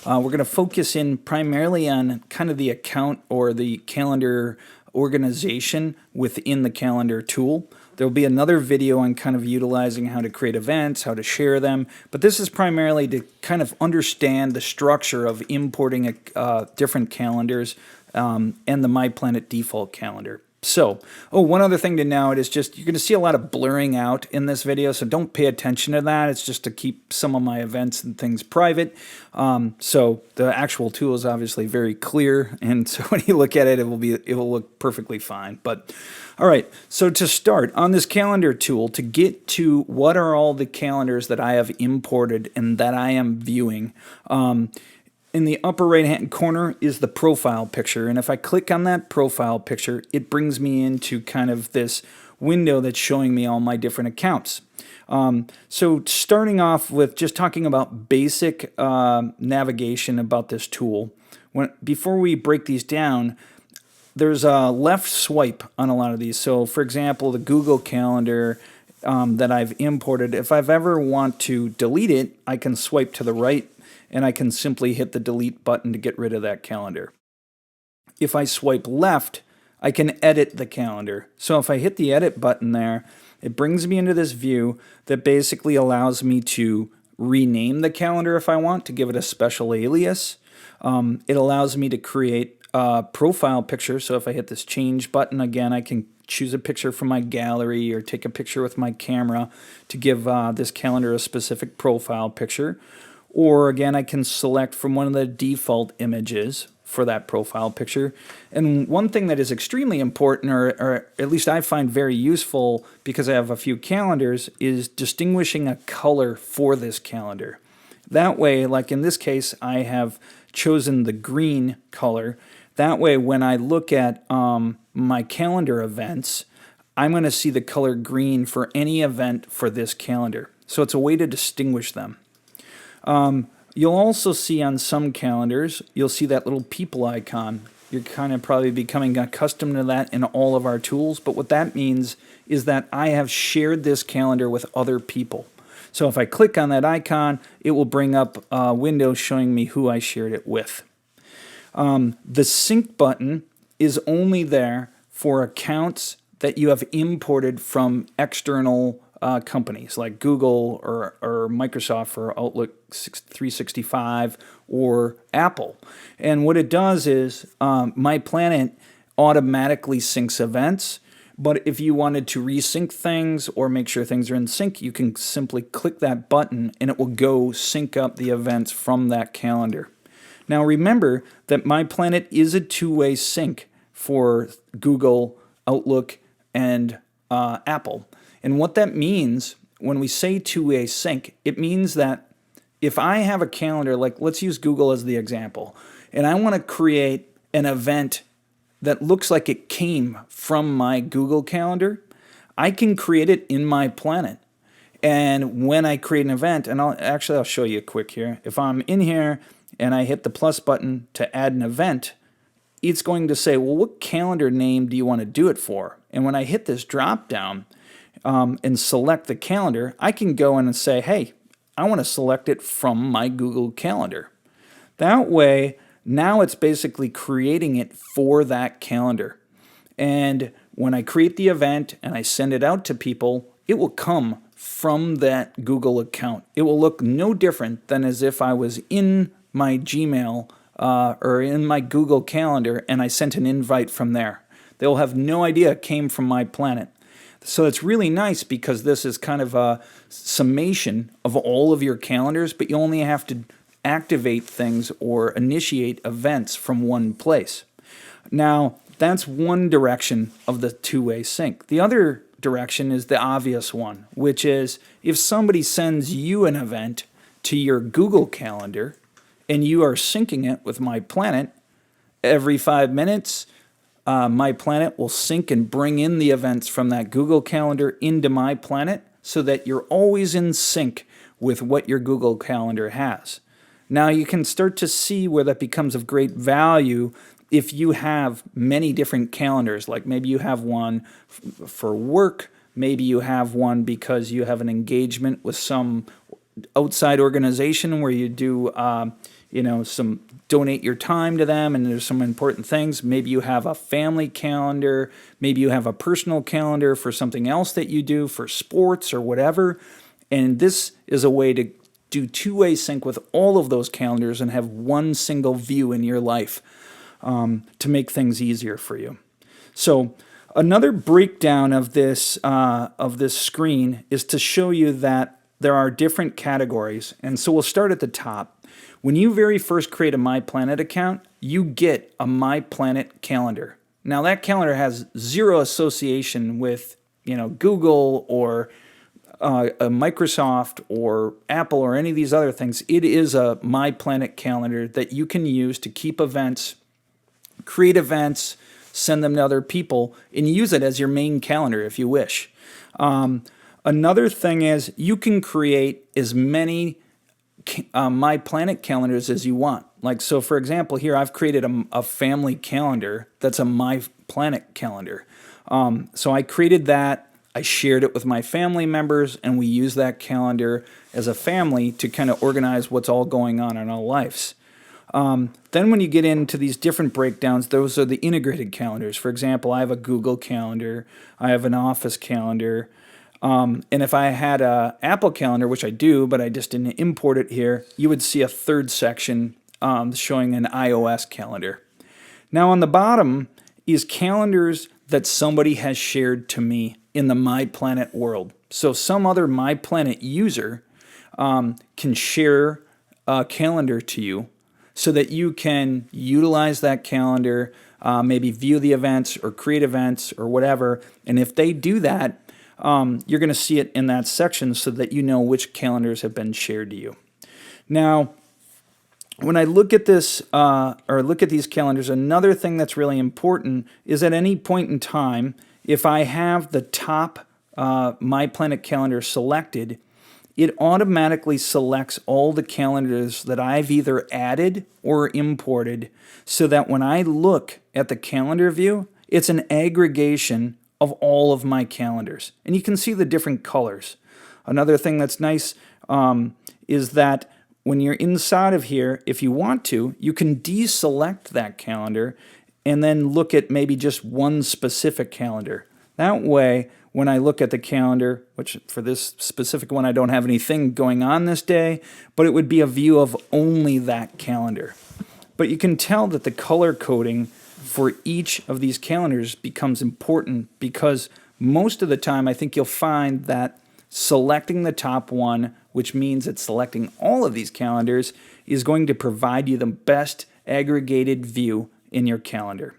We're going to focus in primarily on kind of the account or the calendar organization within the calendar tool. There'll be another video on kind of utilizing how to create events, how to share them, but this is primarily to kind of understand the structure of importing different calendars and the MiPlaniT default calendar. So, one other thing to note is just you're going to see a lot of blurring out in this video, so don't pay attention to that. It's just to keep some of my events and things private. So the actual tool is obviously very clear, and so when you look at it, it will look perfectly fine. But all right, so to start on this calendar tool, to get to what are all the calendars that I have imported and that I am viewing. In the upper right hand corner is the profile picture, and if I click on that profile picture, it brings me into kind of this window that's showing me all my different accounts. So starting off with just talking about basic navigation about this tool, before we break these down, there's a left swipe on a lot of these. So for example, the Google Calendar that I've imported, if I've ever want to delete it, I can swipe to the right and I can simply hit the delete button to get rid of that calendar. If I swipe left, I can edit the calendar. So if I hit the edit button there, it brings me into this view that basically allows me to rename the calendar if I want, to give it a special alias. It allows me to create a profile picture. So if I hit this change button again, I can choose a picture from my gallery or take a picture with my camera to give this calendar a specific profile picture. Or again, I can select from one of the default images for that profile picture. And one thing that is extremely important, or at least I find very useful because I have a few calendars, is distinguishing a color for this calendar. That way, like in this case, I have chosen the green color. That way, when I look at my calendar events, I'm going to see the color green for any event for this calendar. So it's a way to distinguish them. You'll also see on some calendars, you'll see that little people icon. You're kind of probably becoming accustomed to that in all of our tools, but what that means is that I have shared this calendar with other people. So if I click on that icon, it will bring up a window showing me who I shared it with. The sync button is only there for accounts that you have imported from external companies like Google or Microsoft or Outlook 365 or Apple. And what it does is MiPlaniT automatically syncs events, but if you wanted to resync things or make sure things are in sync, you can simply click that button and it will go sync up the events from that calendar. Now remember that MiPlaniT is a two-way sync for Google, Outlook, and Apple. And what that means when we say two-way sync, it means that if I have a calendar, like let's use Google as the example, and I want to create an event that looks like it came from my Google Calendar, I can create it in MiPlaniT. And when I create an event, and I'll show you quick here. If I'm in here and I hit the plus button to add an event, it's going to say, well, what calendar name do you want to do it for? And when I hit this drop down and select the calendar, I can go in and say, hey, I want to select it from my Google Calendar. That way, now it's basically creating it for that calendar. And when I create the event and I send it out to people, it will come from that Google account. It will look no different than as if I was in my Gmail or in my Google Calendar and I sent an invite from there. They'll have no idea it came from MiPlaniT. So it's really nice because this is kind of a summation of all of your calendars, but you only have to activate things or initiate events from one place. Now, that's one direction of the two-way sync. The other direction is the obvious one, which is if somebody sends you an event to your Google Calendar and you are syncing it with MiPlaniT, every 5 minutes, MiPlaniT will sync and bring in the events from that Google Calendar into MiPlaniT so that you're always in sync with what your Google Calendar has. Now you can start to see where that becomes of great value if you have many different calendars, like maybe you have one for work, maybe you have one because you have an engagement with some outside organization where you do some donate your time to them, and there's some important things. Maybe you have a family calendar, maybe you have a personal calendar for something else that you do for sports or whatever. And this is a way to do two-way sync with all of those calendars and have one single view in your life to make things easier for you. So another breakdown of this screen is to show you that there are different categories. And so we'll start at the top. When you very first create a MiPlanet account, you get a MiPlanet calendar. Now that calendar has zero association with Google or a Microsoft or Apple or any of these other things. It is a MiPlanet calendar that you can use to keep events, create events, send them to other people, and use it as your main calendar if you wish. Another thing is you can create as many MiPlanet calendars as you want. Like, so for example, here I've created a family calendar that's a MiPlanet calendar. So I created that. I shared it with my family members, and we use that calendar as a family to kind of organize what's all going on in our lives. Then when you get into these different breakdowns, those are the integrated calendars. For example, I have a Google Calendar, I have an Office Calendar, and if I had an Apple Calendar, which I do, but I just didn't import it here, you would see a third section showing an iOS calendar. Now on the bottom is calendars that somebody has shared to me in the MiPlanet world. So some other MiPlanet user can share a calendar to you so that you can utilize that calendar, maybe view the events or create events or whatever. And if they do that, you're going to see it in that section so that you know which calendars have been shared to you. Now, when I look at this or look at these calendars, another thing that's really important is at any point in time, if I have the top MiPlanet calendar selected, it automatically selects all the calendars that I've either added or imported, so that when I look at the calendar view, it's an aggregation of all of my calendars. And you can see the different colors. Another thing that's nice is that when you're inside of here, if you want to, you can deselect that calendar and then look at maybe just one specific calendar. That way, when I look at the calendar, which for this specific one I don't have anything going on this day, but it would be a view of only that calendar. But you can tell that the color coding for each of these calendars becomes important, because most of the time I think you'll find that selecting the top one, which means it's selecting all of these calendars, is going to provide you the best aggregated view in your calendar.